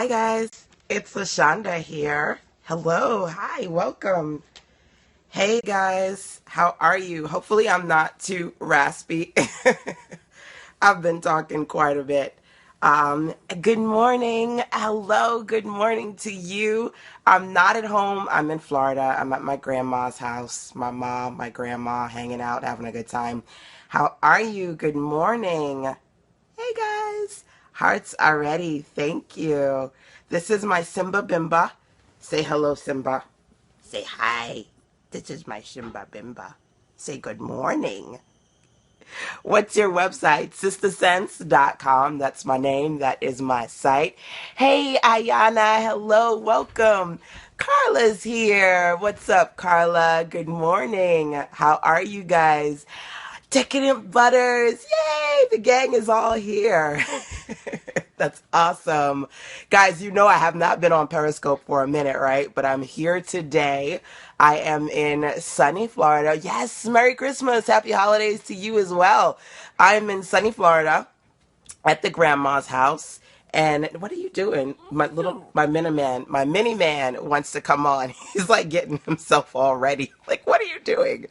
Hi guys, it's LaShanda here. Hello, hi, welcome. Hey guys, how are you? Hopefully I'm not too raspy. I've been talking quite a bit. Good morning. Hello, good morning to you. I'm not at home. I'm in Florida. I'm at my grandma's house. My mom, my grandma hanging out, having a good time. How are you? Good morning. Hey guys, hearts are ready. Thank you. This is my Simba Bimba. Say hello, Simba. Say hi. This is my Simba Bimba. Say good morning. What's your website? Sistersense.com. That's my name. That is my site. Hey, Ayana. Hello. Welcome. Carla's here. What's up, Carla? Good morning. How are you guys? Decadent Butters. Yay! The gang is all here. That's awesome. Guys, you know I have not been on Periscope for a minute, right? But I'm here today. I am in sunny Florida. Yes, Merry Christmas. Happy holidays to you as well. I'm in sunny Florida at the grandma's house. And what are you doing? My mini man wants to come on. He's like getting himself all ready. Like, what are you doing?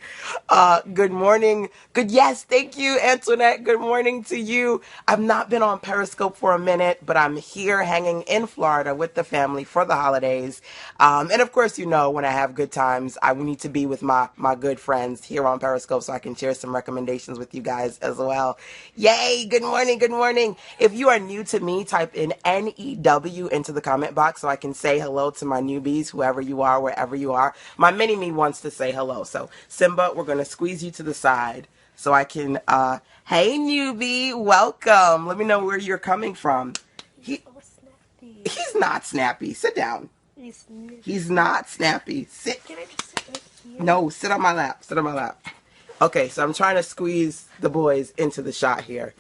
Good morning. Yes, thank you, Antoinette. Good morning to you. I've not been on Periscope for a minute, but I'm here hanging in Florida with the family for the holidays. And of course, you know, when I have good times, I need to be with my good friends here on Periscope so I can share some recommendations with you guys as well. Yay! Good morning. Good morning. If you are new to me, type in NEW into the comment box so I can say hello to my newbies, whoever you are, wherever you are. My mini me wants to say hello. So, Simba, we're going to squeeze you to the side so I can, hey, newbie, welcome. Let me know where you're coming from. He's not snappy. Sit down. He's not snappy. Sit. Can I just sit right here? No, sit on my lap. Sit on my lap. Okay, so I'm trying to squeeze the boys into the shot here.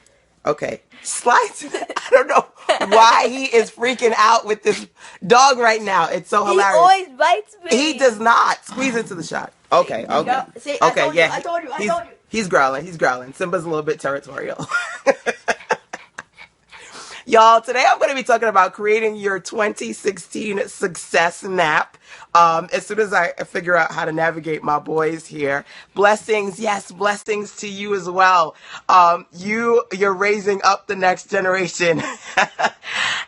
Okay, slides. I don't know why he is freaking out with this dog right now. It's so He hilarious. always bites me. He does not squeeze into the shot. Okay, okay, See, I okay. told you, Yeah, I told you, I he's told you. he's growling. He's growling. Simba's a little bit territorial. Y'all, today I'm going to be talking about creating your 2016 success map. As soon as I figure out how to navigate my boys here, blessings, yes, blessings to you as well. You're raising up the next generation.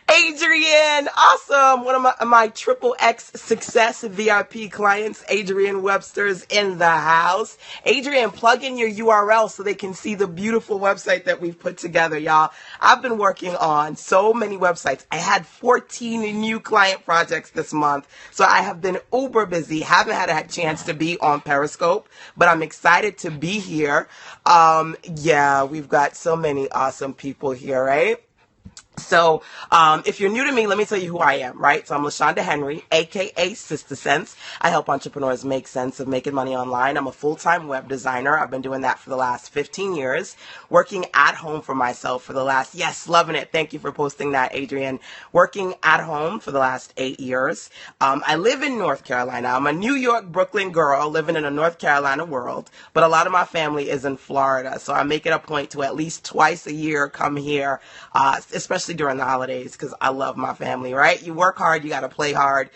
Adrian, awesome. One of my triple X success VIP clients, Adrian Webster's in the house. Adrian, plug in your URL so they can see the beautiful website that we've put together, y'all. I've been working on so many websites. I had 14 new client projects this month. So I have been uber busy. Haven't had a chance to be on Periscope, but I'm excited to be here. Yeah, we've got so many awesome people here, right? So, if you're new to me, let me tell you who I am, right? So I'm LaShanda Henry, aka Sister Sense. I help entrepreneurs make sense of making money online. I'm a full-time web designer. I've been doing that for the last 15 years, working at home for myself for the last, yes, loving it. Thank you for posting that, Adrian. Working at home for the last 8 years. I live in North Carolina. I'm a New York, Brooklyn girl living in a North Carolina world, but a lot of my family is in Florida. So I make it a point to at least twice a year come here, especially during the holidays, because I love my family, right? You work hard, you got to play hard.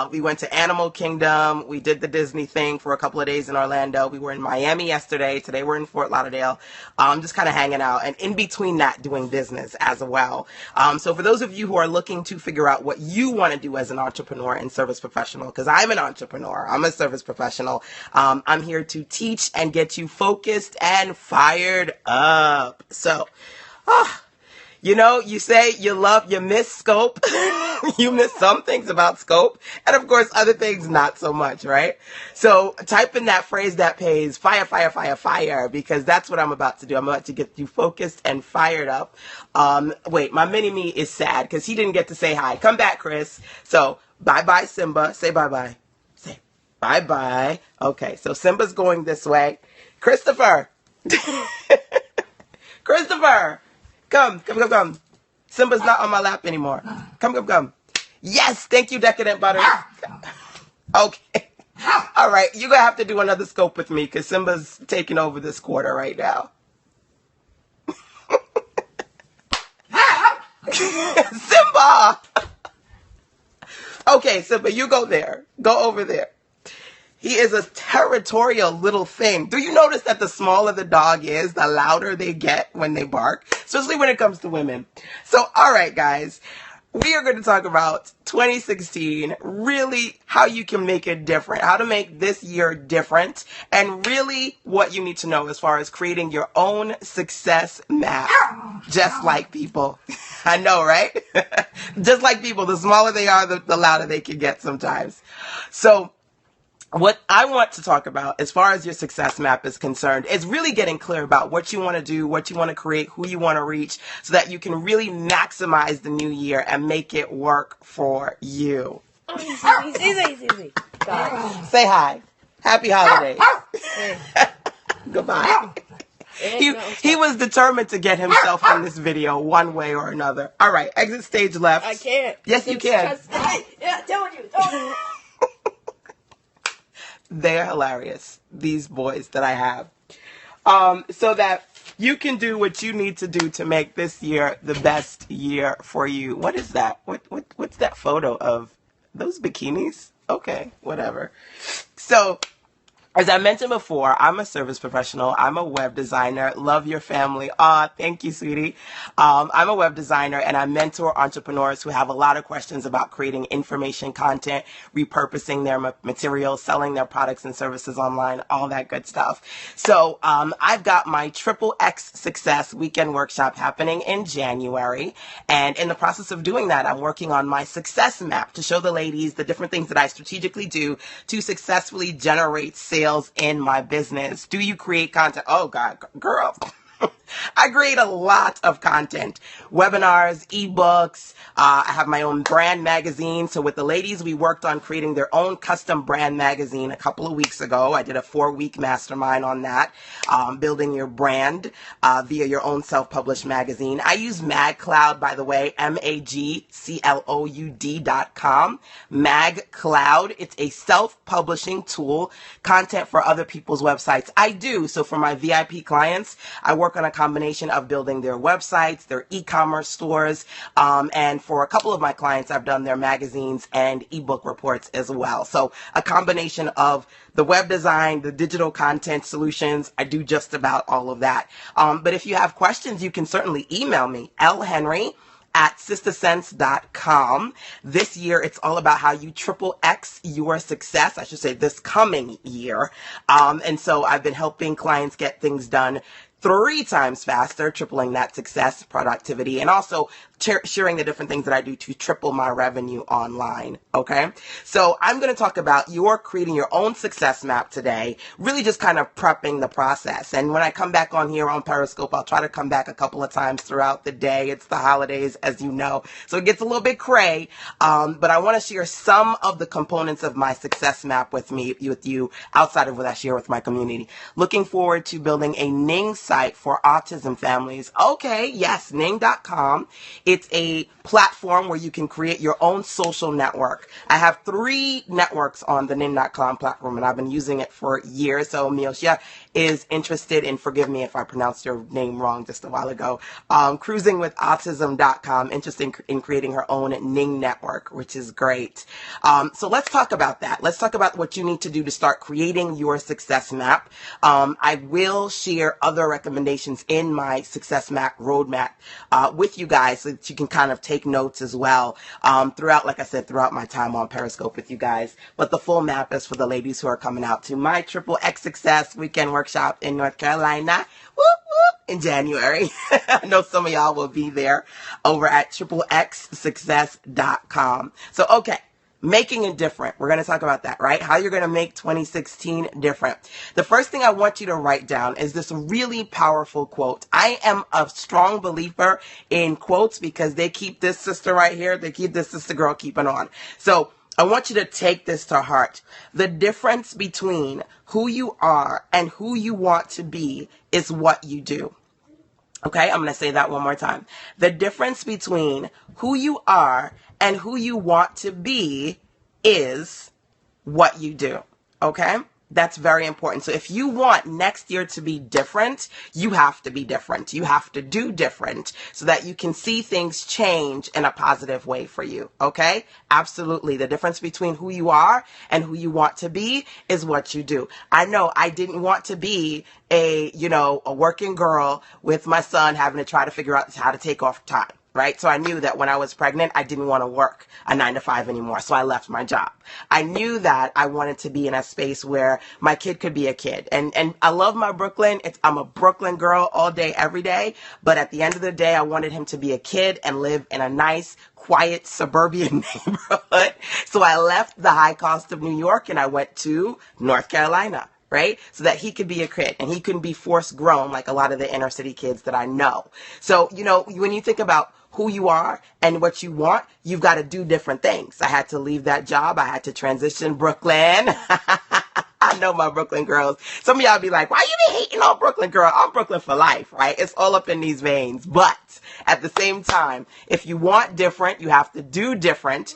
We went to Animal Kingdom. We did the Disney thing for a couple of days in Orlando. We were in Miami yesterday. Today we're in Fort Lauderdale. Just kind of hanging out, and in between that, doing business as well. So for those of you who are looking to figure out what you want to do as an entrepreneur and service professional, because I'm an entrepreneur, I'm a service professional, I'm here to teach and get you focused and fired up. So, you know, you say you miss scope. You miss some things about scope. And of course, other things not so much, right? So type in that phrase that pays fire, fire, fire, fire, because that's what I'm about to do. I'm about to get you focused and fired up. Wait, my mini me is sad because he didn't get to say hi. Come back, Chris. So bye-bye, Simba. Say bye-bye. Say bye-bye. Okay, so Simba's going this way. Christopher. Christopher. Come. Simba's not on my lap anymore. Come. Yes, thank you, Decadent Butter. Okay. All right, you're going to have to do another scope with me because Simba's taking over this quarter right now. Simba! Okay, so but you go there. Go over there. He is a territorial little thing. Do you notice that the smaller the dog is, the louder they get when they bark? Especially when it comes to women. So, all right, guys. We are going to talk about 2016, really how you can make it different, how to make this year different, and really what you need to know as far as creating your own success map. Just like people. I know, right? Just like people, the smaller they are, the louder they can get sometimes. So, what I want to talk about as far as your success map is concerned is really getting clear about what you want to do, what you want to create, who you want to reach, so that you can really maximize the new year and make it work for you. Easy. Say hi. Happy holidays. Goodbye. He was determined to get himself in this video one way or another. All right, exit stage left. I can't. Yes, you can. Yeah, told you. They're hilarious, these boys that I have. So that you can do what you need to do to make this year the best year for you. What is that? What's that photo of? Those bikinis? Okay, whatever. So, as I mentioned before, I'm a service professional. I'm a web designer. Love your family. Thank you, sweetie. I'm a web designer and I mentor entrepreneurs who have a lot of questions about creating information content, repurposing their materials, selling their products and services online, all that good stuff. So I've got my Triple X Success Weekend Workshop happening in January. And in the process of doing that, I'm working on my success map to show the ladies the different things that I strategically do to successfully generate sales in my business. Do you create content? Oh God, girl. I create a lot of content, webinars, ebooks. I have my own brand magazine. So with the ladies, we worked on creating their own custom brand magazine a couple of weeks ago. I did a 4-week mastermind on that, building your brand via your own self-published magazine. I use MagCloud, by the way, MagCloud.com. MagCloud. It's a self-publishing tool, content for other people's websites. I do. So for my VIP clients, I work on a combination of building their websites, their e-commerce stores, and for a couple of my clients, I've done their magazines and ebook reports as well. So a combination of the web design, the digital content solutions, I do just about all of that. But if you have questions, you can certainly email me, lhenry@sistasense.com. This year, it's all about how you triple X your success. I should say this coming year. And so I've been helping clients get things done 3 times faster, tripling that success, productivity, and also sharing the different things that I do to triple my revenue online. Okay. So I'm going to talk about creating your own success map today, really just kind of prepping the process. And when I come back on here on Periscope, I'll try to come back a couple of times throughout the day. It's the holidays, as you know, so it gets a little bit cray. But I want to share some of the components of my success map with you outside of what I share with my community. Looking forward to building a Ning site for autism families. Okay. Yes. Ning.com. It's a platform where you can create your own social network. I have 3 networks on the Nin.com platform, and I've been using it for years. So Miosha is interested in, forgive me if I pronounced your name wrong just a while ago, cruisingwithautism.com, interested in creating her own Ning network, which is great. So let's talk about that. Let's talk about what you need to do to start creating your success map. I will share other recommendations in my success map roadmap with you guys so that you can kind of take notes as well throughout, like I said, throughout my time on Periscope with you guys. But the full map is for the ladies who are coming out to my Triple X Success Weekend Workshop in North Carolina. Whoop, whoop, in January. I know some of y'all will be there over at triplexsuccess.com. So, okay. Making it different. We're going to talk about that, right? How you're going to make 2016 different. The first thing I want you to write down is this really powerful quote. I am a strong believer in quotes because they keep this sister right here. They keep this sister girl keeping on. So I want you to take this to heart. The difference between who you are and who you want to be is what you do. Okay, I'm going to say that one more time. The difference between who you are and who you want to be is what you do. Okay? That's very important. So if you want next year to be different, you have to be different. You have to do different so that you can see things change in a positive way for you. Okay? Absolutely. The difference between who you are and who you want to be is what you do. I know I didn't want to be a working girl with my son having to try to figure out how to take off time. Right? So I knew that when I was pregnant, I didn't want to work a 9 to 5 anymore. So I left my job. I knew that I wanted to be in a space where my kid could be a kid. And I love my Brooklyn. I'm a Brooklyn girl all day, every day. But at the end of the day, I wanted him to be a kid and live in a nice, quiet suburban neighborhood. So I left the high cost of New York and I went to North Carolina. Right? So that he could be a kid and he couldn't be forced grown like a lot of the inner city kids that I know. So, when you think about who you are and what you want, you've got to do different things. I had to leave that job. I had to transition Brooklyn. I know my Brooklyn girls. Some of y'all be like, why you be hating on Brooklyn, girl? I'm Brooklyn for life, right? It's all up in these veins. But at the same time, if you want different, you have to do different,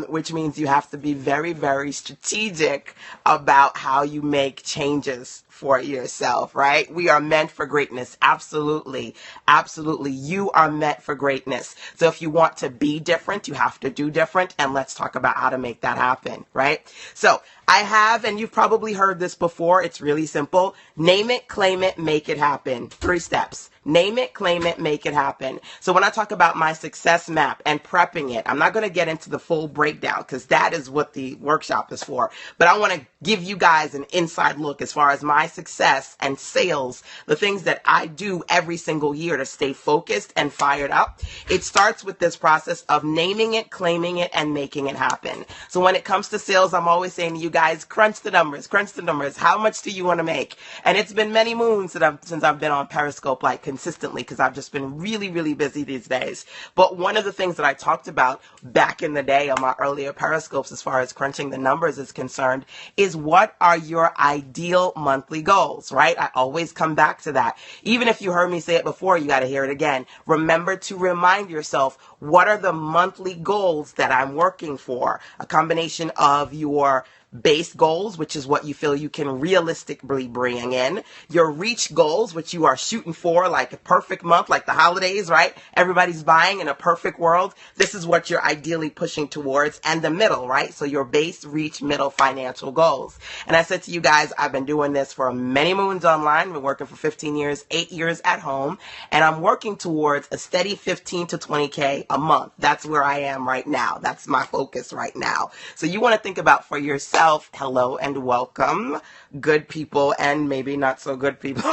which means you have to be very, very strategic about how you make changes for yourself, right? We are meant for greatness. Absolutely. Absolutely. You are meant for greatness. So if you want to be different, you have to do different. And let's talk about how to make that happen, right? So I have, and you've probably heard this before. It's really simple. Name it, claim it, make it happen. 3 steps. Name it, claim it, make it happen. So when I talk about my success map and prepping it, I'm not going to get into the full breakdown because that is what the workshop is for. But I want to give you guys an inside look as far as my success and sales, the things that I do every single year to stay focused and fired up. It starts with this process of naming it, claiming it, and making it happen. So when it comes to sales, I'm always saying to you guys, crunch the numbers, crunch the numbers. How much do you want to make? And it's been many moons since I've been on Periscope like consistently because I've just been really, really busy these days. But one of the things that I talked about back in the day on my earlier Periscopes as far as crunching the numbers is concerned is what are your ideal monthly goals, right? I always come back to that. Even if you heard me say it before, you got to hear it again. Remember to remind yourself, what are the monthly goals that I'm working for? A combination of your base goals, which is what you feel you can realistically bring in, your reach goals, which you are shooting for, like a perfect month, like the holidays, right? Everybody's buying in a perfect world. This is what you're ideally pushing towards, and the middle, right? So your base, reach, middle financial goals. And I said to you guys, I've been doing this for many moons online. Been working for 15 years, 8 years at home, and I'm working towards a steady 15 to 20K a month. That's where I am right now. That's my focus right now. So you want to think about for yourself, hello and welcome, good people and maybe not so good people.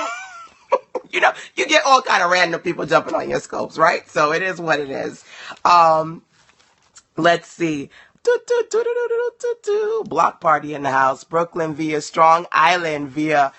You get all kind of random people jumping on your scopes, right? So it is what it is. Let's see. Block party in the house. Brooklyn via Strong Island via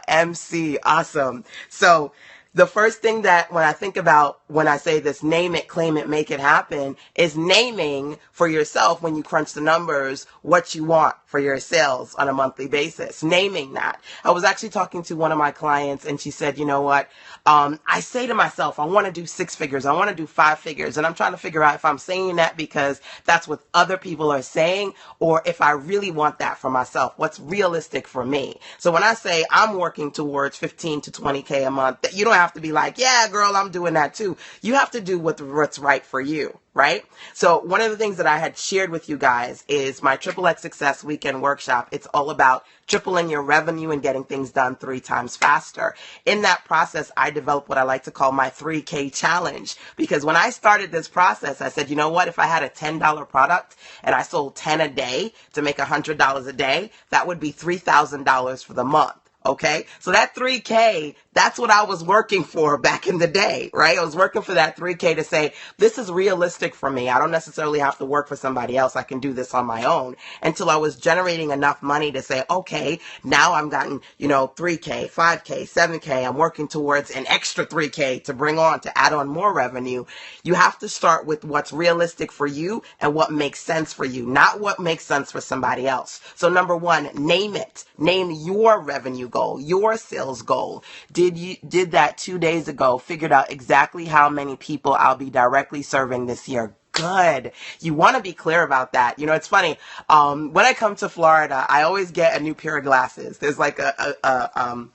MC. Awesome. So the first thing that when I think about when I say this, name it, claim it, make it happen, is naming for yourself when you crunch the numbers what you want for your sales on a monthly basis. Naming that. I was actually talking to one of my clients and she said, you know what? I say to myself, I want to do 6 figures. I want to do 5 figures. And I'm trying to figure out if I'm saying that because that's what other people are saying or if I really want that for myself. What's realistic for me? So when I say I'm working towards 15 to 20K a month, you don't have to be like, yeah, girl, I'm doing that too. You have to do what's right for you, right? So one of the things that I had shared with you guys is my Triple X Success Weekend Workshop. It's all about tripling your revenue and getting things done 3 times faster. In that process, I developed what I like to call my 3K challenge. Because when I started this process, I said, you know what? If I had a $10 product and I sold 10 a day to make $100 a day, that would be $3,000 for the month. Okay, so that 3K, that's what I was working for back in the day, right? I was working for that 3K to say, this is realistic for me. I don't necessarily have to work for somebody else. I can do this on my own, until I was generating enough money to say, okay, now I'm gotten, 3K, 5K, 7K. I'm working towards an extra 3K to bring on, to add on more revenue. You have to start with what's realistic for you and what makes sense for you, not what makes sense for somebody else. So number 1, name it. Name your revenue goal, your sales goal. Did that 2 days ago, figured out exactly how many people I'll be directly serving this year. good. You want to be clear about that. You know, it's funny. When I come to Florida, I always get a new pair of glasses. There's like a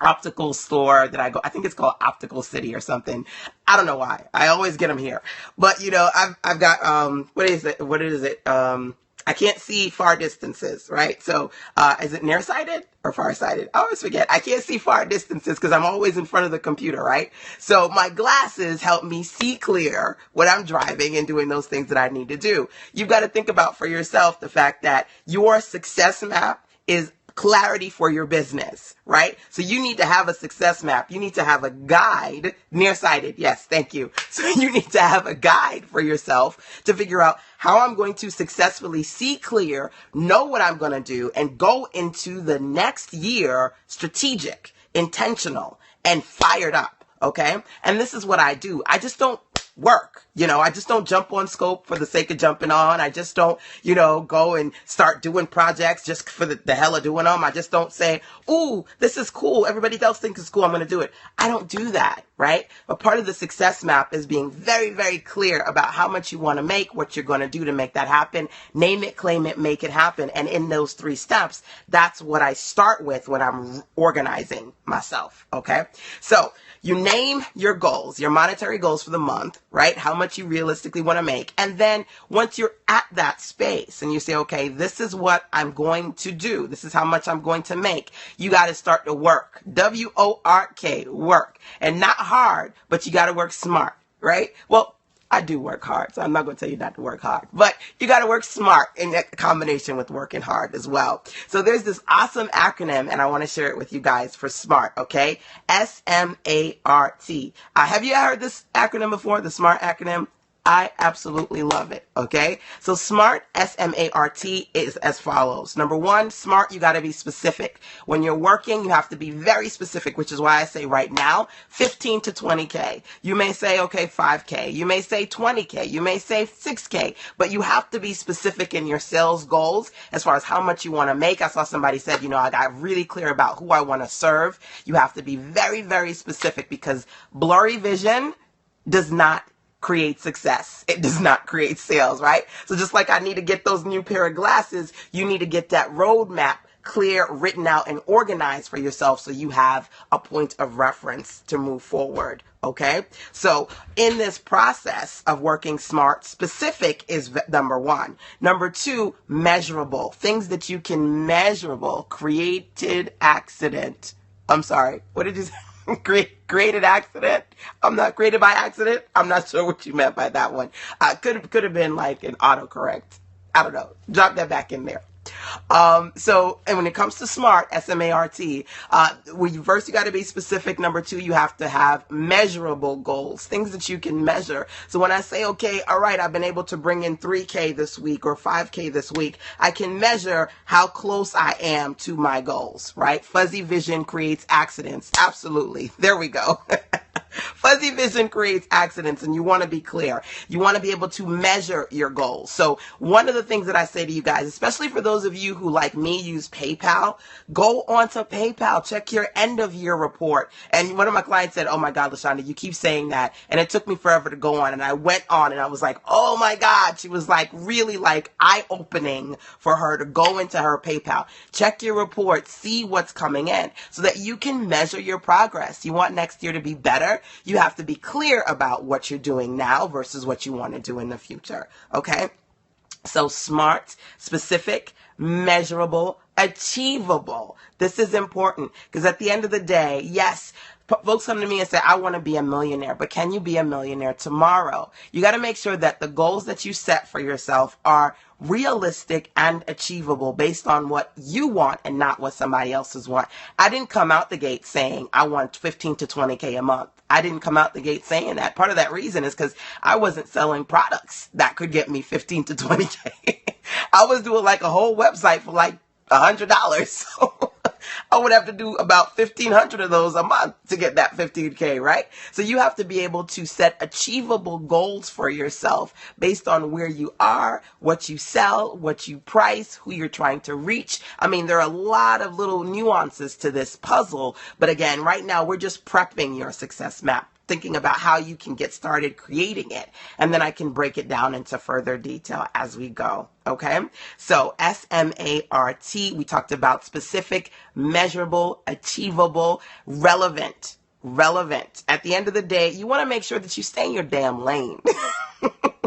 optical store that I go. I think it's called Optical City or something. I don't know why. I always get them here. But you know, I've got what is it? What is it? I can't see far distances, right? So, is it nearsighted or farsighted? I always forget. I can't see far distances because I'm always in front of the computer, right? So my glasses help me see clear when I'm driving and doing those things that I need to do. You've got to think about for yourself the fact that your success map is clarity for your business, right? So you need to have a success map. You need to have a guide, nearsighted. Yes, thank you. So you need to have a guide for yourself to figure out how I'm going to successfully see clear, know what I'm going to do, and go into the next year strategic, intentional, and fired up. Okay. And this is what I do. I just don't work. You know, I just don't jump on scope for the sake of jumping on. I just don't, you know, go and start doing projects just for the hell of doing them. I just don't say, ooh, this is cool. Everybody else thinks it's cool. I'm going to do it. I don't do that, right? But part of the success map is being very, very clear about how much you want to make, what you're going to do to make that happen. Name it, claim it, make it happen. And in those 3 steps, that's what I start with when I'm organizing myself. Okay. So you name your goals, your monetary goals for the month, right? How much you realistically want to make. And then once you're at that space and you say, okay, this is what I'm going to do. This is how much I'm going to make. You got to start to work. W-O-R-K, work. And not hard, but you got to work smart, right? Well, I do work hard, so I'm not going to tell you not to work hard. But you got to work smart in combination with working hard as well. So there's this awesome acronym, and I want to share it with you guys for SMART, okay? S-M-A-R-T. Have you heard this acronym before, the SMART acronym? I absolutely love it, okay? So SMART, S-M-A-R-T, is as follows. Number 1, SMART, you got to be specific. When you're working, you have to be very specific, which is why I say right now, 15 to 20K. You may say, okay, 5K. You may say 20K. You may say 6K. But you have to be specific in your sales goals as far as how much you want to make. I saw somebody said, you know, I got really clear about who I want to serve. You have to be very, very specific because blurry vision does not create success. It does not create sales, right? So just like I need to get those new pair of glasses, you need to get that roadmap clear, written out, and organized for yourself so you have a point of reference to move forward. Okay? So in this process of working smart, specific is number 1. Number 2, measurable. Things that you can measurable. Created accident. I'm sorry. What did you say? Created accident. I'm not created by accident. I'm not sure what you meant by that one. Could have been like an autocorrect. I don't know. Drop that back in there. And when it comes to SMART, S-M-A-R-T, first you got to be specific. Number 2, you have to have measurable goals, things that you can measure. So when I say, okay, all right, I've been able to bring in 3K this week or 5K this week, I can measure how close I am to my goals, right? Fuzzy vision creates accidents. Absolutely. There we go. Fuzzy vision creates accidents, and you want to be clear. You want to be able to measure your goals. So one of the things that I say to you guys, especially for those of you who, like me, use PayPal, go onto PayPal, check your end of year report. And one of my clients said, oh my God, LaShanda, you keep saying that. And it took me forever to go on. And I went on and I was like, oh my God. She was like really like eye-opening for her to go into her PayPal. Check your report, see what's coming in so that you can measure your progress. You want next year to be better. You have to be clear about what you're doing now versus what you want to do in the future. Okay? So SMART, specific, measurable, achievable. This is important because at the end of the day, yes, folks come to me and say, I want to be a millionaire, but can you be a millionaire tomorrow? You got to make sure that the goals that you set for yourself are realistic and achievable based on what you want and not what somebody else's want. I didn't come out the gate saying I want 15 to 20K a month. I didn't come out the gate saying that. Part of that reason is because I wasn't selling products that could get me 15 to 20K. I was doing like a whole website for like $100. So I would have to do about 1,500 of those a month to get that 15K, right? So you have to be able to set achievable goals for yourself based on where you are, what you sell, what you price, who you're trying to reach. I mean, there are a lot of little nuances to this puzzle. But again, right now, we're just prepping your success map. thinking about how you can get started creating it. And then I can break it down into further detail as we go. Okay. So SMART, we talked about specific, measurable, achievable, relevant. Relevant. At the end of the day, you want to make sure that you stay in your damn lane.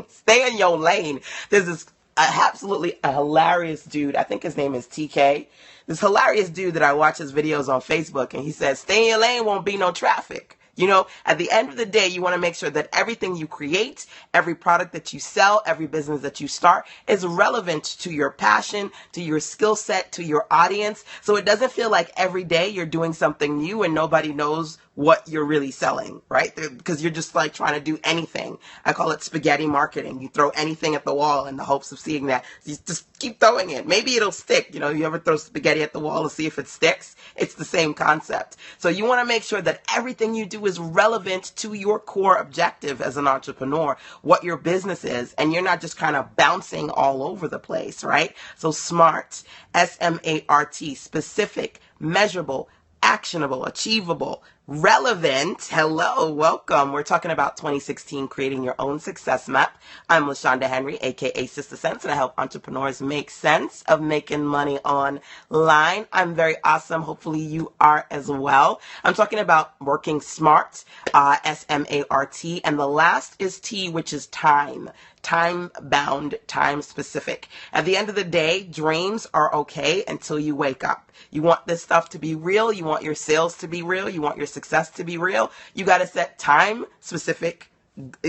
Stay in your lane. There's this absolutely a hilarious dude. I think his name is TK. This hilarious dude that I watch his videos on Facebook, and he says, stay in your lane, won't be no traffic. You know, at the end of the day, you want to make sure that everything you create, every product that you sell, every business that you start is relevant to your passion, to your skill set, to your audience. So it doesn't feel like every day you're doing something new and nobody knows what you're really selling, right? Because you're just like trying to do anything. I call it spaghetti marketing. You throw anything at the wall in the hopes of seeing that. You just keep throwing it. Maybe it'll stick. You know, you ever throw spaghetti at the wall to see if it sticks? It's the same concept. So you want to make sure that everything you do is relevant to your core objective as an entrepreneur, what your business is, and you're not just kind of bouncing all over the place, right? So SMART, SMART, specific, measurable, actionable, achievable, relevant. Hello, welcome. We're talking about 2016, creating your own success map. I'm LaShanda Henry, aka Sister Sense, and I help entrepreneurs make sense of making money online. I'm very awesome. Hopefully you are as well. I'm talking about working smart, SMART, and the last is T, which is time. Time bound, time specific. At the end of the day, dreams are okay until you wake up. You want this stuff to be real. You want your sales to be real. You want your success to be real. You got to set time specific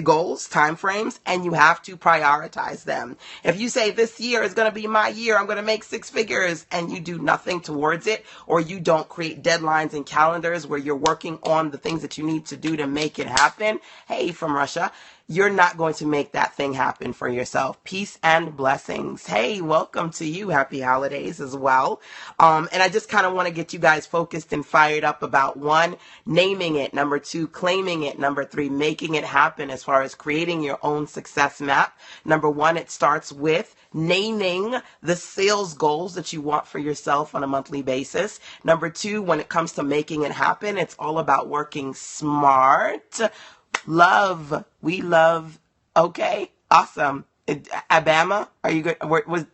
goals, time frames, and you have to prioritize them. If you say this year is going to be my year, I'm going to make 6 figures, and you do nothing towards it, or you don't create deadlines and calendars where you're working on the things that you need to do to make it happen, hey, from Russia, you're not going to make that thing happen for yourself. Peace and blessings. Hey, welcome to you. Happy holidays as well. And I just kind of want to get you guys focused and fired up about 1, naming it. Number 2, claiming it. Number 3, making it happen as far as creating your own success map. Number 1, it starts with naming the sales goals that you want for yourself on a monthly basis. Number 2, when it comes to making it happen, it's all about working smart. Love. We love. Okay. Awesome. Alabama? Are you good?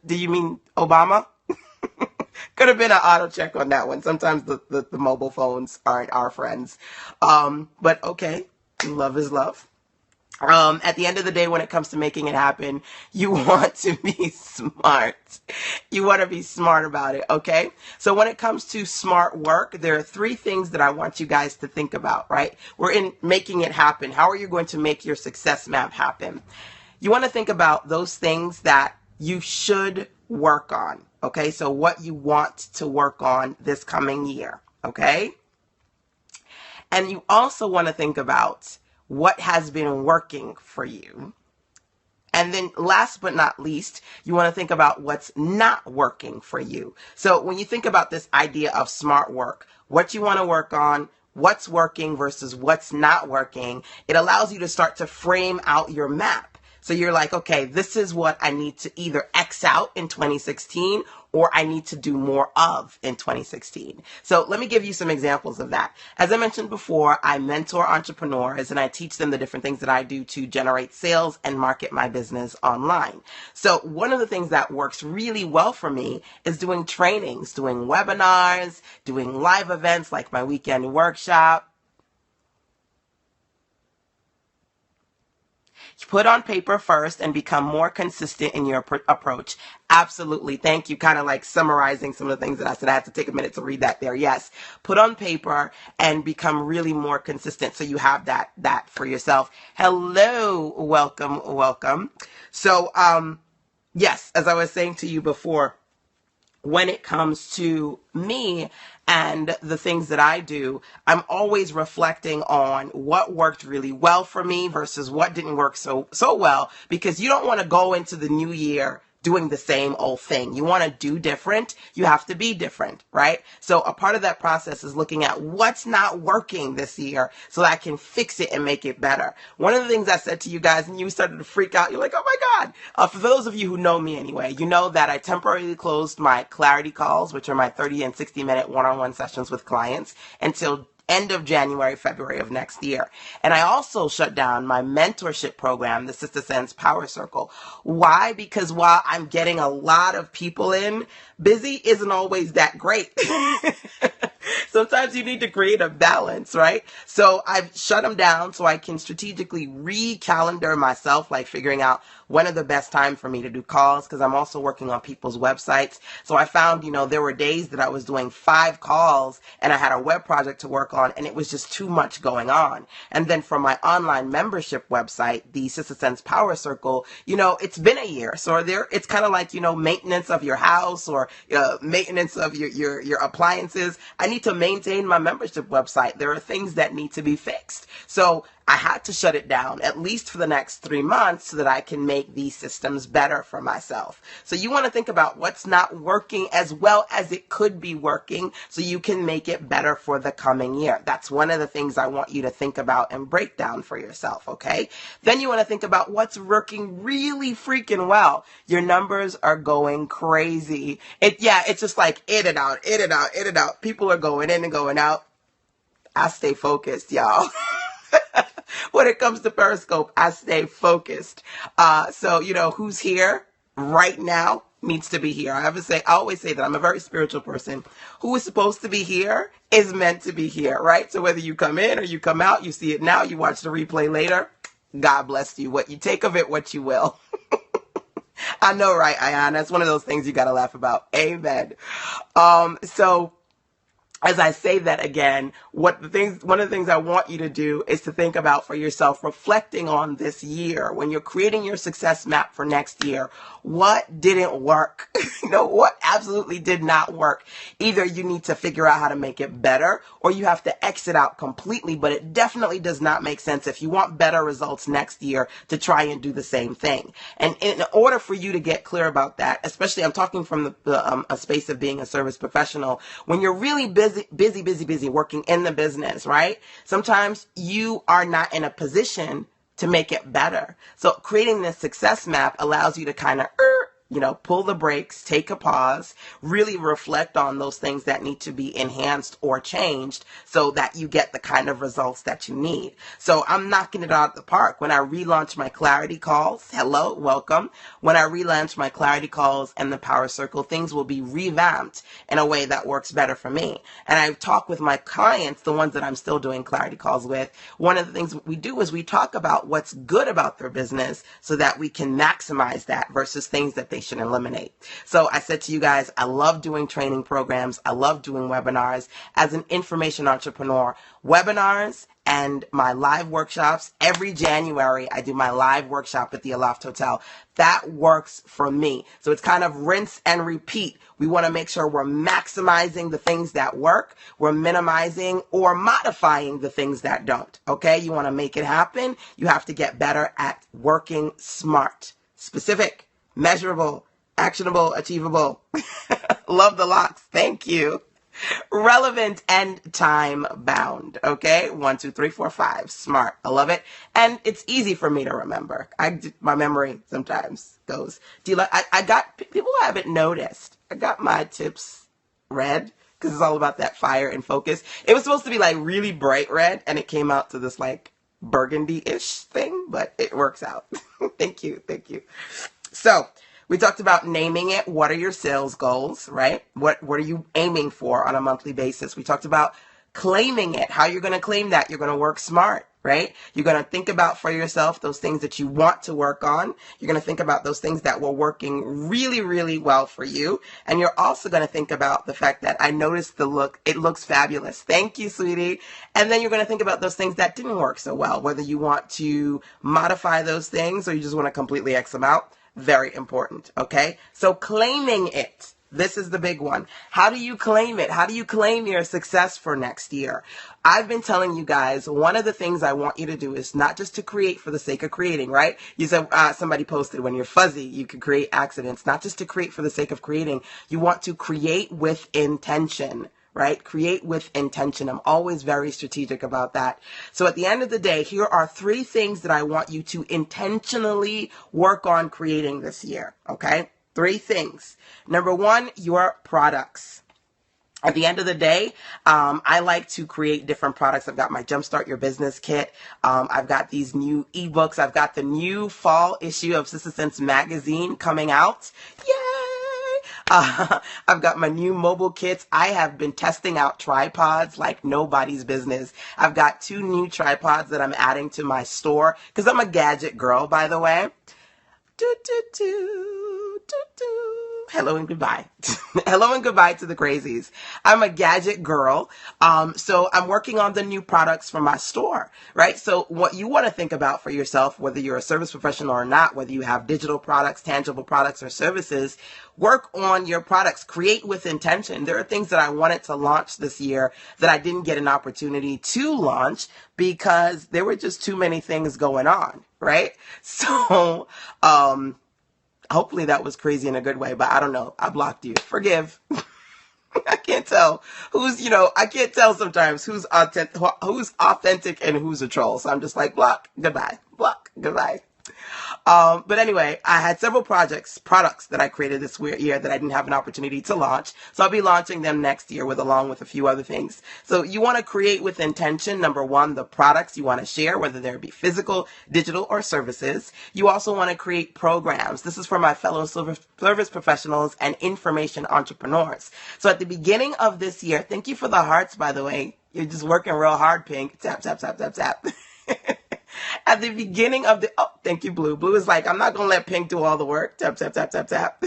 Do you mean Obama? Could have been an auto check on that one. Sometimes the mobile phones aren't our friends. But okay. Love is love. At the end of the day, when it comes to making it happen, you want to be smart. You want to be smart about it, okay? So when it comes to smart work, there are 3 things that I want you guys to think about, right? We're in making it happen. How are you going to make your success map happen? You want to think about those things that you should work on, okay? So what you want to work on this coming year, okay? And you also want to think about what has been working for you. And then last but not least, you want to think about what's not working for you. So when you think about this idea of smart work, what you want to work on, what's working versus what's not working, it allows you to start to frame out your map. So you're like, okay, this is what I need to either X out in 2016 or I need to do more of in 2016. So let me give you some examples of that. As I mentioned before, I mentor entrepreneurs and I teach them the different things that I do to generate sales and market my business online. So one of the things that works really well for me is doing trainings, doing webinars, doing live events like my weekend workshop. Put on paper first and become more consistent in your approach. Absolutely. Thank you. Kind of like summarizing some of the things that I said. I had to take a minute to read that there. Yes. Put on paper and become really more consistent so you have that for yourself. Hello. Welcome. Welcome. So, yes, as I was saying to you before, when it comes to me and the things that I do, I'm always reflecting on what worked really well for me versus what didn't work so well, because you don't want to go into the new year doing the same old thing. You want to do different. You have to be different, right? So a part of that process is looking at what's not working this year so that I can fix it and make it better. One of the things I said to you guys and you started to freak out, you're like, oh my God. For those of you who know me anyway, you know that I temporarily closed my clarity calls, which are my 30 and 60 minute one-on-one sessions with clients, until end of January, February of next year. And I also shut down my mentorship program, the Sister Sense Power Circle. Why? Because while I'm getting a lot of people in, busy isn't always that great. Sometimes you need to create a balance, right? So I've shut them down so I can strategically recalendar myself, like figuring out when are the best time for me to do calls, because I'm also working on people's websites. So I found, there were days that I was doing 5 calls and I had a web project to work on, and it was just too much going on. And then for my online membership website, the Sister Sense Power Circle, it's been a year. So it's kind of like, maintenance of your house or maintenance of your appliances. I need to maintain my membership website. There are things that need to be fixed. So I had to shut it down at least for the next 3 months so that I can make these systems better for myself. So you want to think about what's not working as well as it could be working so you can make it better for the coming year. That's one of the things I want you to think about and break down for yourself, okay? Then you want to think about what's working really freaking well. Your numbers are going crazy. It's just like in and out, in and out, in and out. People are going in and going out. I stay focused, y'all. When it comes to Periscope, I stay focused. So, who's here right now needs to be here. I always say that I'm a very spiritual person. Who is supposed to be here is meant to be here, right? So whether you come in or you come out, you see it now, you watch the replay later, God bless you. What you take of it, what you will. I know, right, Ayana? That's one of those things you got to laugh about. Amen. So as I say that again, one of the things I want you to do is to think about for yourself, reflecting on this year, when you're creating your success map for next year, what didn't work? What absolutely did not work? Either you need to figure out how to make it better, or you have to exit out completely, but it definitely does not make sense if you want better results next year to try and do the same thing. And in order for you to get clear about that, especially I'm talking from a space of being a service professional, when you're really busy working in the business, right? Sometimes you are not in a position to make it better. So creating this success map allows you to kind of, pull the brakes, take a pause, really reflect on those things that need to be enhanced or changed so that you get the kind of results that you need. So I'm knocking it out of the park. When I relaunch my clarity calls, hello, welcome. When I relaunch my clarity calls and the Power Circle, things will be revamped in a way that works better for me. And I talk with my clients, the ones that I'm still doing clarity calls with. One of the things we do is we talk about what's good about their business so that we can maximize that versus things that they should eliminate. So I said to you guys, I love doing training programs. I love doing webinars. As an information entrepreneur, webinars and my live workshops, every January I do my live workshop at the Aloft Hotel. That works for me. So it's kind of rinse and repeat. We want to make sure we're maximizing the things that work. We're minimizing or modifying the things that don't. Okay? You want to make it happen. You have to get better at working smart, specific, measurable, actionable, achievable. Love the locks. Thank you. Relevant and time bound. Okay. 1, 2, 3, 4, 5. Smart. I love it. And it's easy for me to remember. My memory sometimes goes. I got, people haven't noticed. I got my tips red because it's all about that fire and focus. It was supposed to be like really bright red and it came out to this like burgundy-ish thing, but it works out. Thank you. Thank you. So we talked about naming it. What are your sales goals, right? What are you aiming for on a monthly basis? We talked about claiming it, how you're going to claim that. You're going to work smart, right? You're going to think about for yourself those things that you want to work on. You're going to think about those things that were working really, really well for you. And you're also going to think about the fact that I noticed the look. It looks fabulous. Thank you, sweetie. And then you're going to think about those things that didn't work so well, whether you want to modify those things or you just want to completely X them out. Very important. Okay. So claiming it. This is the big one. How do you claim it? How do you claim your success for next year? I've been telling you guys, one of the things I want you to do is not just to create for the sake of creating, right? You said, somebody posted, when you're fuzzy, you can create accidents. Not just to create for the sake of creating. You want to create with intention. Right? Create with intention. I'm always very strategic about that. So at the end of the day, here are 3 things that I want you to intentionally work on creating this year. Okay? 3 things. Number 1, your products. At the end of the day, I like to create different products. I've got my Jumpstart Your Business kit. I've got these new ebooks. I've got the new fall issue of Sister Sense magazine coming out. Yay! I've got my new mobile kits. I have been testing out tripods like nobody's business. I've got 2 new tripods that I'm adding to my store because I'm a gadget girl, by the way. Do, do, do, do, do. Hello and goodbye. Hello and goodbye to the crazies. I'm a gadget girl. So I'm working on the new products for my store, right? So what you want to think about for yourself, whether you're a service professional or not, whether you have digital products, tangible products, or services, work on your products. Create with intention. There are things that I wanted to launch this year that I didn't get an opportunity to launch because there were just too many things going on, right? So, hopefully that was crazy in a good way, but I don't know. I blocked you. Forgive. I can't tell I can't tell sometimes who's authentic and who's a troll. So I'm just like, block, goodbye, block, goodbye. But anyway, I had several products that I created this year that I didn't have an opportunity to launch. So I'll be launching them next year along with a few other things. So you want to create with intention. Number 1, the products you want to share, whether they be physical, digital, or services. You also want to create programs. This is for my fellow service professionals and information entrepreneurs. So at the beginning of this year, thank you for the hearts, by the way. You're just working real hard, Pink. Tap, tap, tap, tap, tap. At the beginning of thank you, Blue. Blue is like, I'm not going to let Pink do all the work. Tap, tap, tap, tap, tap.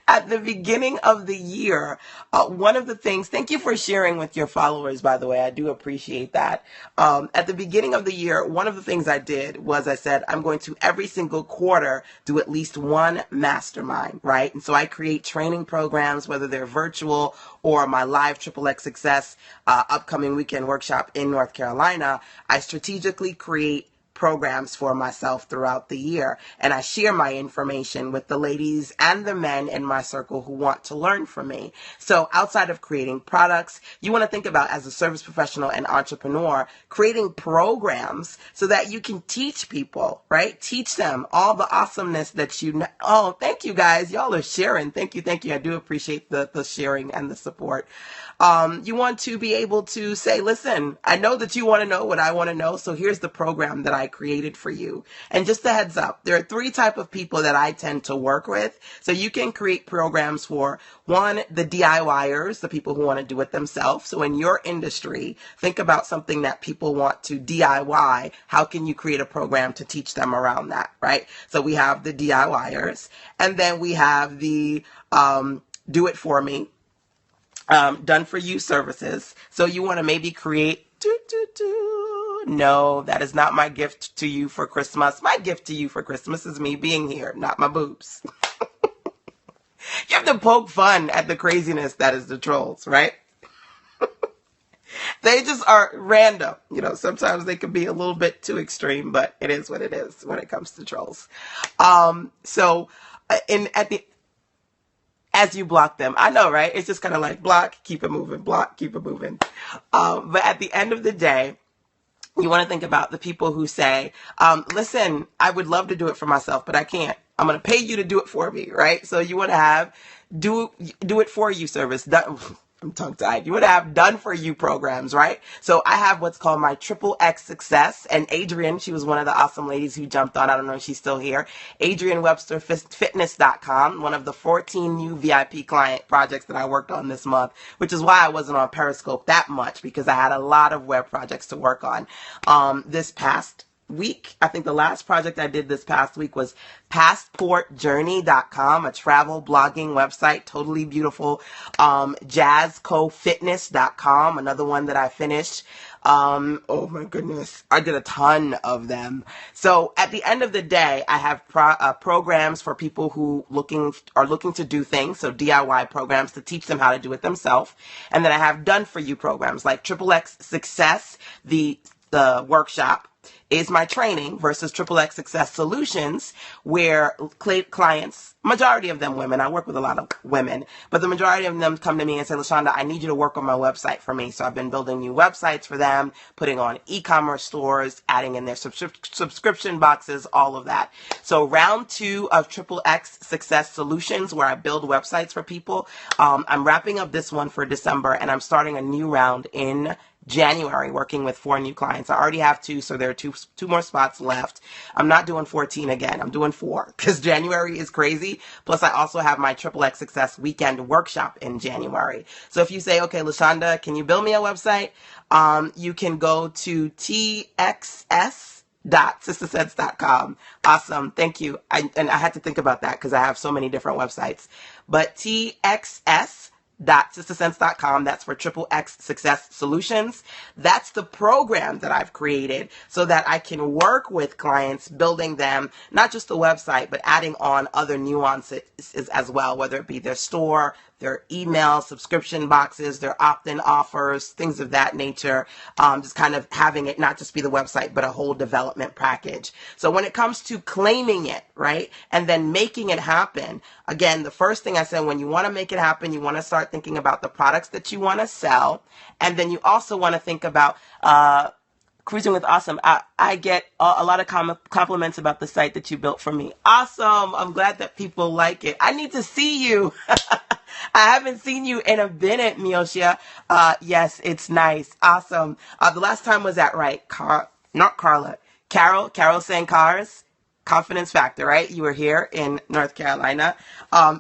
At the beginning of the year, one of the things, thank you for sharing with your followers, by the way, I do appreciate that. At the beginning of the year, one of the things I did was I said, I'm going to every single quarter do at least one mastermind, right? And so I create training programs, whether they're virtual or my live XXX Success upcoming weekend workshop in North Carolina. I strategically create programs for myself throughout the year, and I share my information with the ladies and the men in my circle who want to learn from me. So outside of creating products, you want to think about, as a service professional and entrepreneur, creating programs so that you can teach people, right? Teach them all the awesomeness that you know. Oh, thank you guys. Y'all are sharing. Thank you. Thank you. I do appreciate the sharing and the support. You want to be able to say, listen, I know that you want to know what I want to know, so here's the program that I created for you. And just a heads up, there are 3 types of people that I tend to work with. So you can create programs for, 1, the DIYers, the people who want to do it themselves. So in your industry, think about something that people want to DIY. How can you create a program to teach them around that, right? So we have the DIYers, and then we have the do it for me, done for you services. So you want to maybe create no, that is not my gift to you for Christmas. My gift to you for Christmas is me being here, not my boobs. You have to poke fun at the craziness that is the trolls, right? They just are random. Sometimes they can be a little bit too extreme, but it is what it is when it comes to trolls. As you block them, I know, right? It's just kind of like block, keep it moving, block, keep it moving. But at the end of the day, you want to think about the people who say, listen, I would love to do it for myself, but I can't. I'm going to pay you to do it for me, right? So you want to have do it for you service. I'm tongue-tied. You would have done for you programs, right? So I have what's called my XXX Success. And Adrienne, she was one of the awesome ladies who jumped on. I don't know if she's still here. AdrienneWebsterFitness.com, one of the 14 new VIP client projects that I worked on this month, which is why I wasn't on Periscope that much, because I had a lot of web projects to work on. This past week, I think the last project I did this past week was passportjourney.com, a travel blogging website, totally beautiful. jazzcofitness.com, another one that I finished. Oh my goodness, I did a ton of them. So at the end of the day, I have programs for people who are looking to do things, so DIY programs to teach them how to do it themselves. And then I have done for you programs like XXX Success, the workshop, is my training versus Triple X Success Solutions, where clients, majority of them women, I work with a lot of women, but the majority of them come to me and say, LaShanda, I need you to work on my website for me. So I've been building new websites for them, putting on e-commerce stores, adding in their subscription boxes, all of that. So round 2 of Triple X Success Solutions, where I build websites for people, I'm wrapping up this one for December, and I'm starting a new round in January, working with 4 new clients. I already have 2, so there are two more spots left. I'm not doing 14 again. I'm doing 4 because January is crazy. Plus, I also have my Triple X Success Weekend Workshop in January. So if you say, okay, LaShanda, can you build me a website? You can go to txs.sistersense.com. Awesome. Thank you. I had to think about that because I have so many different websites. But txs.sistersense.com. That's for Triple X Success Solutions. That's the program that I've created so that I can work with clients, building them, not just the website, but adding on other nuances as well, whether it be their store, their email, subscription boxes, their opt-in offers, things of that nature. Just kind of having it not just be the website, but a whole development package. So when it comes to claiming it, right, and then making it happen, again, the first thing I said, when you want to make it happen, you want to start thinking about the products that you want to sell. And then you also want to think about Cruising with Awesome. I get a lot of compliments about the site that you built for me. Awesome. I'm glad that people like it. I need to see you. I haven't seen you in a minute, Miosha. Yes, it's nice. Awesome. The last time was that right? Not Carla. Carol Sankars. Confidence Factor, right? You were here in North Carolina.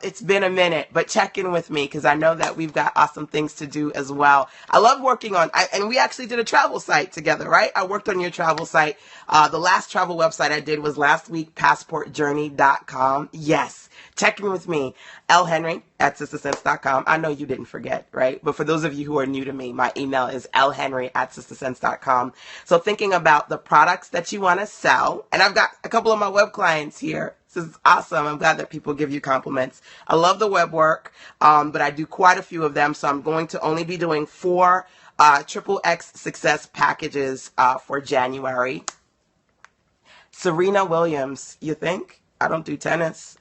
It's been a minute, but check in with me because I know that we've got awesome things to do as well. I love working on, and we actually did a travel site together, right? I worked on your travel site. The last travel website I did was last week, passportjourney.com. Yes. Check in with me, lhenry@sistersense.com. I know you didn't forget, right? But for those of you who are new to me, my email is lhenry@sistersense.com. So thinking about the products that you want to sell, and I've got a couple of my web clients here. This is awesome. I'm glad that people give you compliments. I love the web work, but I do quite a few of them. So I'm going to only be doing 4 Triple X Success packages for January. Serena Williams, you think? I don't do tennis.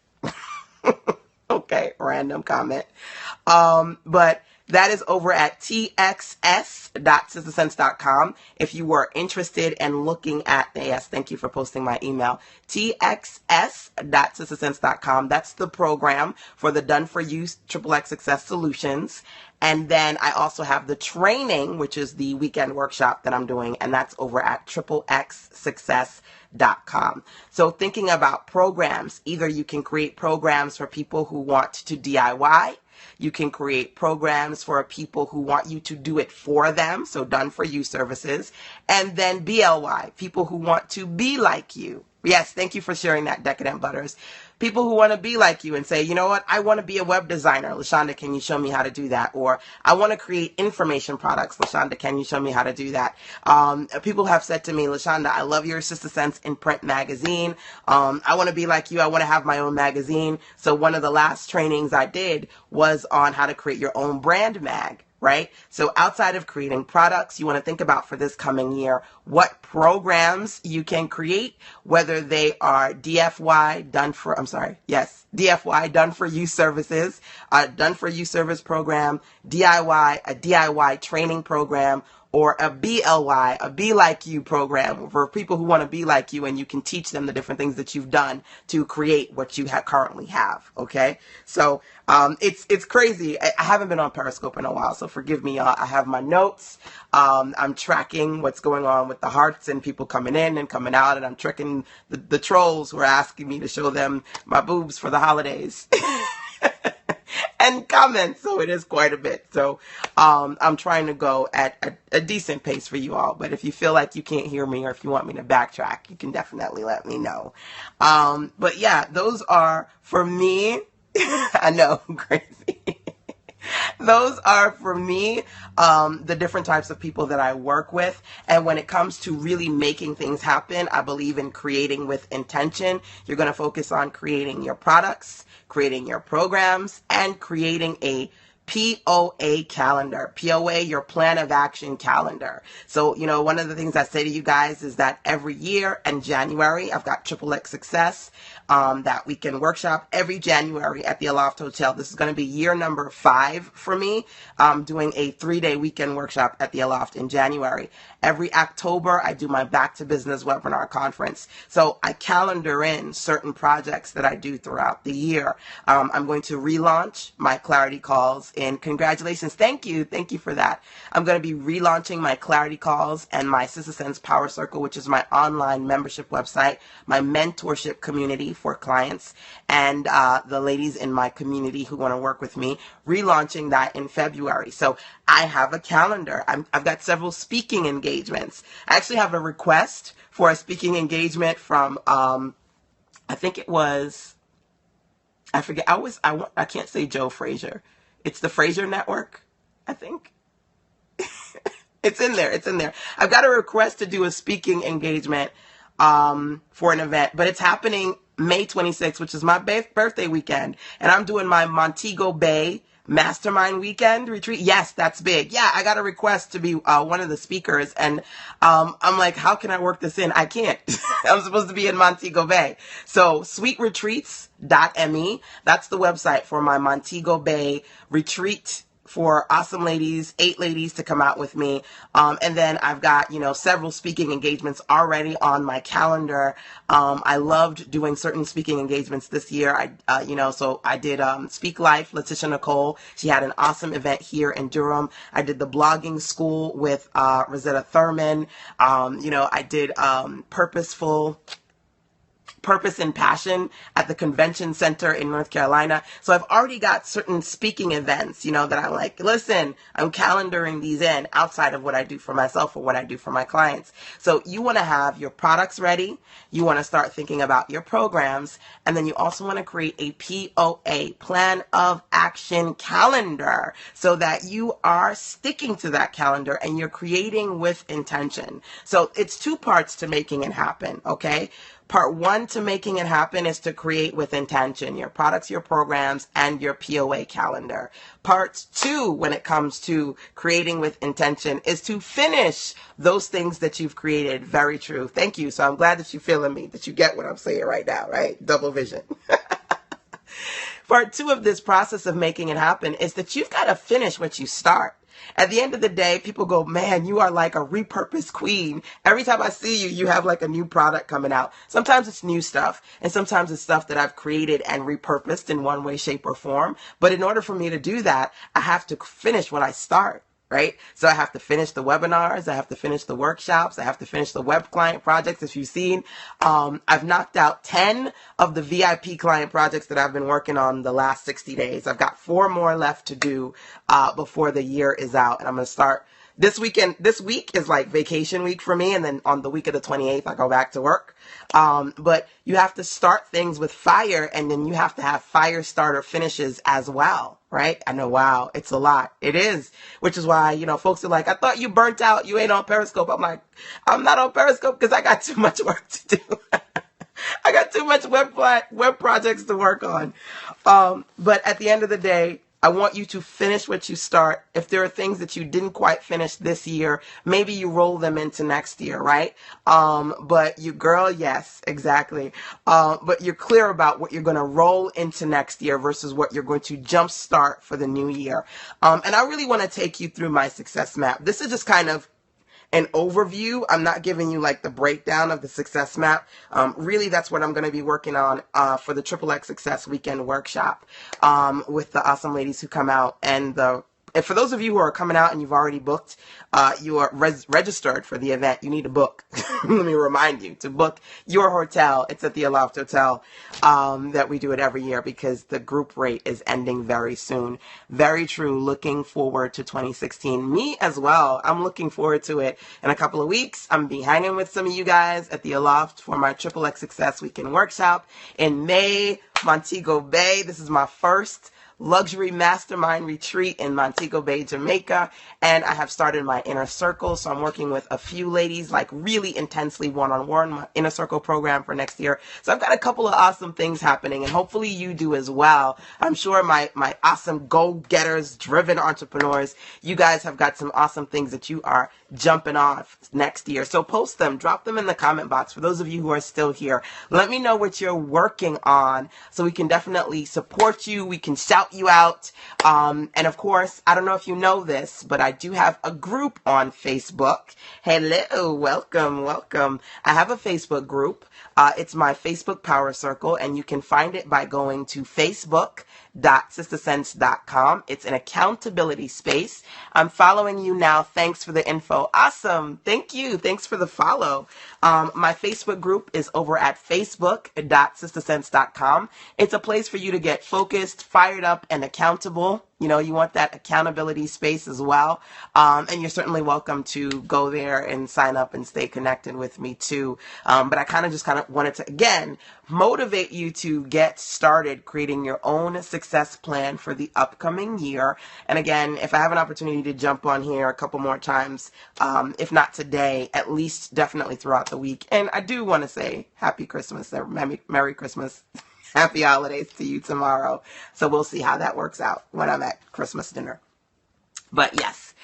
Okay, random comment. But that is over at txs.sistersense.com. If you were interested in looking at, yes, thank you for posting my email, txs.sistersense.com. That's the program for the Done For You Triple X Success Solutions. And then I also have the training, which is the weekend workshop that I'm doing, and that's over at triplexsuccess.com. So thinking about programs, either you can create programs for people who want to DIY, you can create programs for people who want you to do it for them, so done for you services, and then BLY, people who want to be like you. Yes, thank you for sharing that, Decadent Butters. People who want to be like you and say, you know what, I want to be a web designer. LaShanda, can you show me how to do that? Or I want to create information products. LaShanda, can you show me how to do that? People have said to me, LaShanda, I love your Sister Sense in print magazine. I want to be like you. I want to have my own magazine. So one of the last trainings I did was on how to create your own brand mag. Right? So outside of creating products, you want to think about for this coming year, what programs you can create, whether they are DFY, done for you services, done for you service program, DIY, a DIY training program, or a BLY, a Be Like You program for people who want to be like you, and you can teach them the different things that you've done to create what you currently have. Okay. So, it's crazy. I haven't been on Periscope in a while, so forgive me, y'all. I have my notes. I'm tracking what's going on with the hearts and people coming in and coming out, and I'm tracking the trolls who are asking me to show them my boobs for the holidays. And comments, so it is quite a bit. So I'm trying to go at a decent pace for you all, but if you feel like you can't hear me or if you want me to backtrack, you can definitely let me know. But yeah, those are for me. I know, I'm crazy. Those are for me the different types of people that I work with. And when it comes to really making things happen, I believe in creating with intention. You're going to focus on creating your products, creating your programs, and creating a POA calendar. POA, your plan of action calendar. So, one of the things I say to you guys is that every year in January, I've got Triple X Success, that weekend workshop every January at the Aloft Hotel. This is going to be year number 5 for me, doing a 3-day weekend workshop at the Aloft in January. Every October, I do my Back to Business webinar conference. So I calendar in certain projects that I do throughout the year. I'm going to relaunch my Clarity Calls, and congratulations. Thank you for that. I'm going to be relaunching my Clarity Calls and my Sister Sense Power Circle, which is my online membership website, my mentorship community for clients, and the ladies in my community who want to work with me, relaunching that in February. So I have a calendar. I've got several speaking engagements. I actually have a request for a speaking engagement from, I think it was, I forget, I can't say Joe Frazier. It's the Frazier Network, I think. It's in there. I've got a request to do a speaking engagement for an event, but it's happening May 26th, which is my birthday weekend, and I'm doing my Montego Bay Mastermind Weekend Retreat. Yes, that's big. Yeah, I got a request to be one of the speakers, and I'm like, how can I work this in? I can't. I'm supposed to be in Montego Bay. So sweetretreats.me, that's the website for my Montego Bay retreat for awesome ladies, 8 ladies to come out with me. And then I've got, several speaking engagements already on my calendar. I loved doing certain speaking engagements this year. So I did Speak Life, Letitia Nicole. She had an awesome event here in Durham. I did the blogging school with Rosetta Thurman. I did Purpose and Passion at the Convention Center in North Carolina. So I've already got certain speaking events, that I'm like, listen, I'm calendaring these in outside of what I do for myself or what I do for my clients. So you want to have your products ready. You want to start thinking about your programs. And then you also want to create a POA, plan of action calendar, so that you are sticking to that calendar and you're creating with intention. So it's 2 parts to making it happen. Okay. Part 1 to making it happen is to create with intention, your products, your programs, and your POA calendar. Part 2, when it comes to creating with intention, is to finish those things that you've created. Very true. Thank you. So I'm glad that you're feeling me, that you get what I'm saying right now, right? Double vision. Part 2 of this process of making it happen is that you've got to finish what you start. At the end of the day, people go, man, you are like a repurposed queen. Every time I see you, you have like a new product coming out. Sometimes it's new stuff, and sometimes it's stuff that I've created and repurposed in one way, shape, or form. But in order for me to do that, I have to finish what I start. Right? So I have to finish the webinars. I have to finish the workshops. I have to finish the web client projects. If you've seen, I've knocked out 10 of the VIP client projects that I've been working on the last 60 days. I've got 4 more left to do before the year is out. And I'm going to start this weekend. This week is like vacation week for me. And then on the week of the 28th, I go back to work. But you have to start things with fire, and then you have to have fire starter finishes as well. Right? I know, wow, it's a lot. It is, which is why, folks are like, I thought you burnt out. You ain't on Periscope. I'm like, I'm not on Periscope because I got too much work to do. I got too much web projects to work on. But at the end of the day, I want you to finish what you start. If there are things that you didn't quite finish this year, maybe you roll them into next year, right? But you, girl, yes, exactly. But you're clear about what you're going to roll into next year versus what you're going to jumpstart for the new year. And I really want to take you through my success map. This is just kind of an overview. I'm not giving you like the breakdown of the success map. Really, that's what I'm going to be working on for the Triple X Success Weekend Workshop with the awesome ladies who come out. And for those of you who are coming out and you've already booked, you are registered for the event, you need to book. Let me remind you to book your hotel. It's at the Aloft Hotel that we do it every year because the group rate is ending very soon. Very true. Looking forward to 2016. Me as well. I'm looking forward to it. In a couple of weeks, I'm be hanging with some of you guys at the Aloft for my Triple X Success Weekend Workshop in May. Montego Bay. This is my first luxury mastermind retreat in Montego Bay, Jamaica, and I have started my inner circle. So I'm working with a few ladies, like really intensely one-on-one, my inner circle program for next year. So I've got a couple of awesome things happening, and hopefully you do as well. I'm sure my awesome go-getters, driven entrepreneurs, you guys have got some awesome things that you are jumping off next year. So post them, drop them in the comment box. For those of you who are still here, let me know what you're working on so we can definitely support you. We can shout you out. And of course, I don't know if you know this, but I do have a group on Facebook. Hello, welcome, welcome. I have a Facebook group. It's my Facebook Power Circle, and you can find it by going to facebook.sistersense.com. It's an accountability space. I'm following you now. Thanks for the info. Awesome. Thank you. Thanks for the follow. My Facebook group is over at facebook.sistersense.com. It's a place for you to get focused, fired up, and accountable. You know, you want that accountability space as well. And you're certainly welcome to go there and sign up and stay connected with me too. But I kind of wanted to, again, motivate you to get started creating your own success plan for the upcoming year. And again, if I have an opportunity to jump on here a couple more times, if not today, at least definitely throughout the week. And I do want to say Happy Christmas, Merry Christmas. Happy holidays to you tomorrow. So we'll see how that works out when I'm at Christmas dinner. But yes,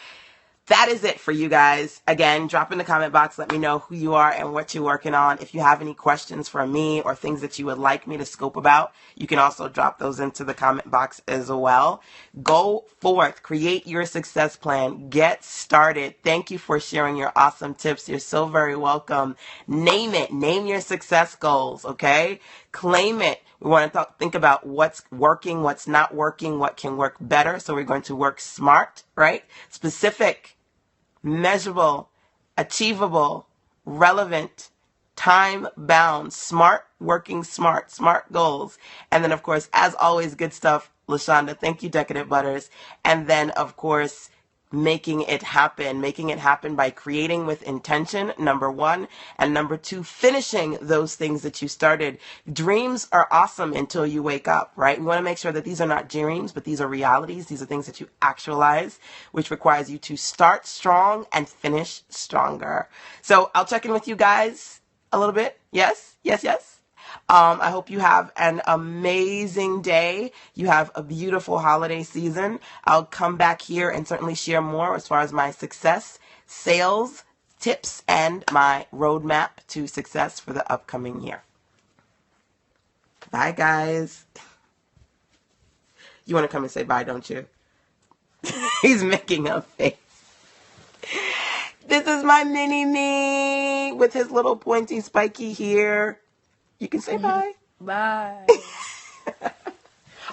that is it for you guys. Again, drop in the comment box. Let me know who you are and what you're working on. If you have any questions for me or things that you would like me to scope about, you can also drop those into the comment box as well. Go forth. Create your success plan. Get started. Thank you for sharing your awesome tips. You're so very welcome. Name it. Name your success goals, okay? Claim it. We want to think about what's working, what's not working, what can work better. So we're going to work smart, right? Specific, measurable, achievable, relevant, time-bound, smart, working smart goals. And then, of course, as always, good stuff, LaShanda. Thank you, Decadent Butters. And then, of course, making it happen by creating with intention, number one, and number two, finishing those things that you started. Dreams are awesome until you wake up, right? We want to make sure that these are not dreams, but these are realities. These are things that you actualize, which requires you to start strong and finish stronger. So I'll check in with you guys a little bit. Yes. I hope you have an amazing day. You have a beautiful holiday season. I'll come back here and certainly share more as far as my success, sales, tips, and my roadmap to success for the upcoming year. Bye, guys. You want to come and say bye, don't you? He's making a face. This is my mini me with his little pointy spiky hair. You can say bye. Bye.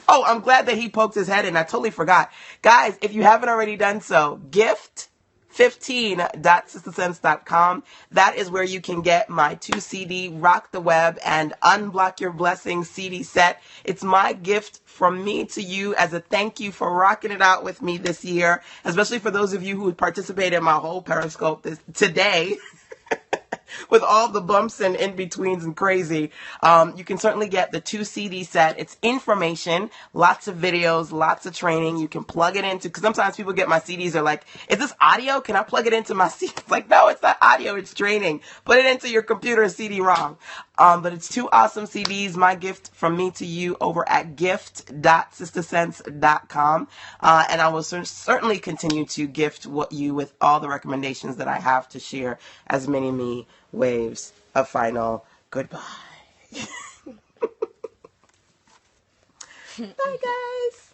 Oh, I'm glad that he poked his head in. I totally forgot. Guys, if you haven't already done so, gift15.sistersense.com. That is where you can get my 2-CD Rock the Web and Unblock Your Blessings CD set. It's my gift from me to you as a thank you for rocking it out with me this year, especially for those of you who participated in my whole Periscope today. With all the bumps and in-betweens and crazy, you can certainly get the 2-CD set. It's information, lots of videos, lots of training. You can plug it into, because sometimes people get my CDs, they're like, is this audio? Can I plug it into my CD? It's like, no, it's not audio, it's training. Put it into your computer CD-ROM. But it's 2 awesome CDs, my gift from me to you over at gift.sistersense.com. And I will certainly continue to gift you with all the recommendations that I have to share as many me waves of final goodbye. Bye, guys.